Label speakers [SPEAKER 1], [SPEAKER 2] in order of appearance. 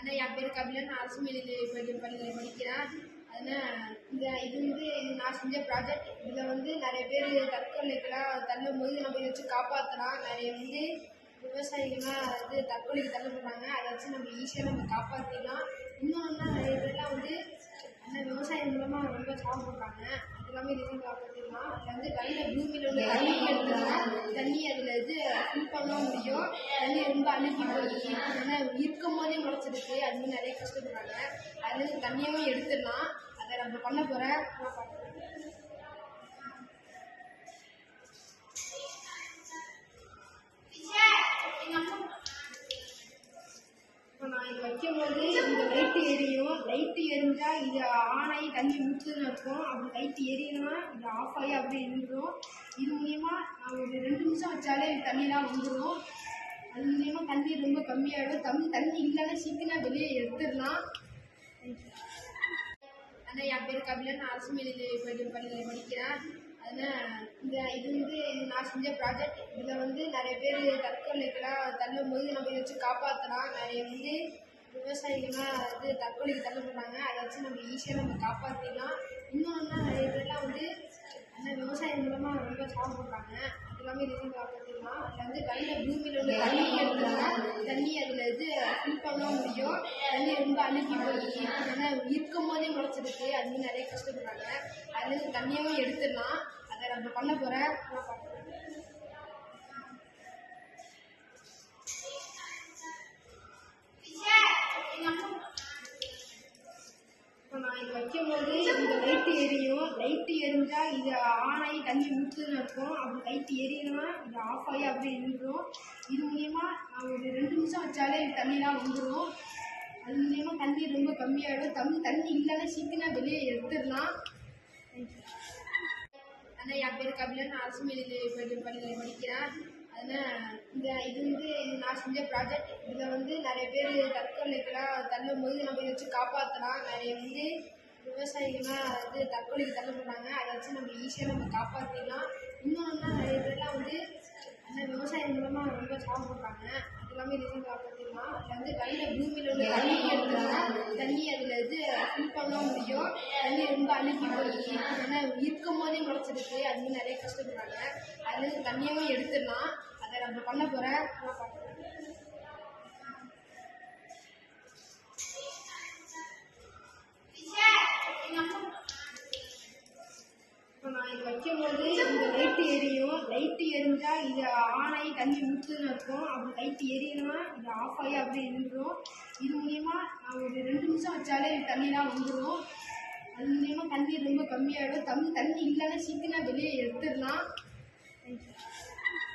[SPEAKER 1] ஆனால் என் பேர் கபிலன், நான் அரசு மேல்நிலைப் பள்ளியில் படிக்கிறேன். இது நான் செஞ்ச ப்ராஜெக்ட். இதில் நிறைய பேர் தற்கொலைக்கெல்லாம் தள்ளும்போது நம்ம இதை வச்சு காப்பாற்றலாம். நிறைய விவசாயிகள்லாம் தற்கொலைக்கு தள்ளப்படுறாங்க. அதை வச்சு நம்ம ஈஸியாக காப்பாற்றிடலாம். இன்னொன்னா நிறைய பேர்லாம் அந்த விவசாயம் மூலமாக ரொம்ப சாப்பிட்றாங்க. அது எல்லாமே ரிசீவ் காப்பாற்றிடலாம். அதில் கையில் பூமியில் உள்ள தண்ணி எடுத்துக்கலாம். தண்ணி அதில் ஃபில் பண்ண முடியும். தண்ணி ரொம்ப அழுகி போய் ஆனால் இருக்கும் போதே முளைச்சிருக்கு. அது நிறைய கஷ்டப்படுறாங்க. அதுலேருந்து தண்ணியாகவும் எடுத்துடலாம். அதை நம்ம பண்ண போகிறேன். இப்போ நான் இது வைக்கும்போது இந்த லைட்டு எரியும். லைட்டு எரிஞ்சால் இது ஆன் ஆகி தண்ணி ஊற்றுன்னு இருக்கும். அப்படி லைட்டு எரியணும்னா இது ஆஃப் ஆகி அப்படியே இருந்துடும். இது மூலிமா நான் ஒரு 2 நிமிஷம் வச்சாலே தண்ணிலாம் வந்துடும். அது மூலிமா தண்ணி ரொம்ப கம்மியாகிடும். தண்ணி இல்லைன்னா சீக்கிரம் வெளியே எடுத்துடலாம். ஆனால் என் பேர் கபிலன், நான் அரசு மேல்நிலைப் பள்ளியில் படிக்கிறேன். இது நான் செஞ்ச ப்ராஜெக்ட். இதில் நிறைய பேர் தற்கொலைக்கெல்லாம் தள்ளும்போது நம்ம இதை வச்சு காப்பாற்றலாம். நிறைய விவசாயிகள்லாம் தற்கொலைக்கு தள்ளப்படுறாங்க. அதை வச்சு நம்ம ஈஸியாக காப்பாற்றிடலாம். இன்னொன்னா நிறைய பேர்லாம் அந்த விவசாயம் மூலமாக ரொம்ப சாப்பிட்றாங்க. அது எல்லாமே ரிசீவ் காப்பாற்றிடலாம். அதில் கையில் பூமியில் உள்ள தண்ணி எடுத்துக்கலாம். தண்ணி அதில் ஃபில் பண்ண முடியும். தண்ணி ரொம்ப அழுகி போய் ஆனால் இருக்கும் போதே முளைச்சிருக்கு. அது நிறைய கஷ்டப்படுறாங்க. அதுலேருந்து தண்ணியாகவும் எடுத்துடலாம். அதை நம்ம பண்ண போகிறேன். இப்போ நான் இது வைக்கும்போது இந்த லைட்டு எரியும். லைட்டு எரிஞ்சால் இது ஆன் ஆகி தண்ணி ஊற்றுன்னு இருக்கும். அப்படி லைட்டு எரியணும்னா இது ஆஃப் ஆகி அப்படியே இருந்துடும். இது மூலிமா நான் ஒரு 2 நிமிஷம் வச்சாலே தண்ணிலாம் வந்துடும். அது மூலிமா தண்ணி ரொம்ப கம்மியாகிடும். தண்ணி இல்லைன்னா சீக்கிரம் வெளியே எடுத்துடலாம். ஆனால் என் பேர் கபிலன், நான் அரசு மேல்நிலைப் பள்ளியில் படிக்கிறேன். இது நான் செஞ்ச ப்ராஜெக்ட். இதில் நிறைய பேர் தற்கொலைக்கெல்லாம் தள்ளும்போது நம்ம இதை வச்சு காப்பாற்றலாம். நிறைய விவசாயிகள்லாம் தற்கொலைக்கு தள்ளப்படுறாங்க. அதை வச்சு நம்ம ஈஸியாக காப்பாற்றிடலாம். இன்னொன்னா நிறைய பேர்லாம் அந்த விவசாயம் மூலமாக ரொம்ப சாப்பிட்றாங்க. அது எல்லாமே ரிசீவ் காப்பாற்றிடலாம். அதில் கையில் பூமியில் உள்ள தண்ணி எடுத்துக்கலாம். தண்ணி அதில் ஃபில் பண்ண முடியும். தண்ணி ரொம்ப அழுகி போய் ஆனால் இருக்கும் போதே முளைச்சிருக்கு. அது நிறைய கஷ்டப்படுறாங்க. அதுலேருந்து தண்ணியாகவும் எடுத்துடலாம். அதை நம்ம பண்ண போகிறேன். இப்போ நான் இது வைக்கும்போது இந்த லைட்டு எரியும். லைட்டு எரிஞ்சால் இது ஆன் ஆகி தண்ணி ஊற்றுன்னு இருக்கும். அப்படி லைட்டு எரியணும்னா இது ஆஃப் ஆகி அப்படியே இருந்துடும். இது மூலிமா நான் ஒரு 2 நிமிஷம் வச்சாலே தண்ணிலாம் வந்துடும். அது மூலிமா தண்ணி ரொம்ப கம்மியாகிடும். தண்ணி இல்லைன்னா சீக்கிரம் வெளியே எடுத்துடலாம்.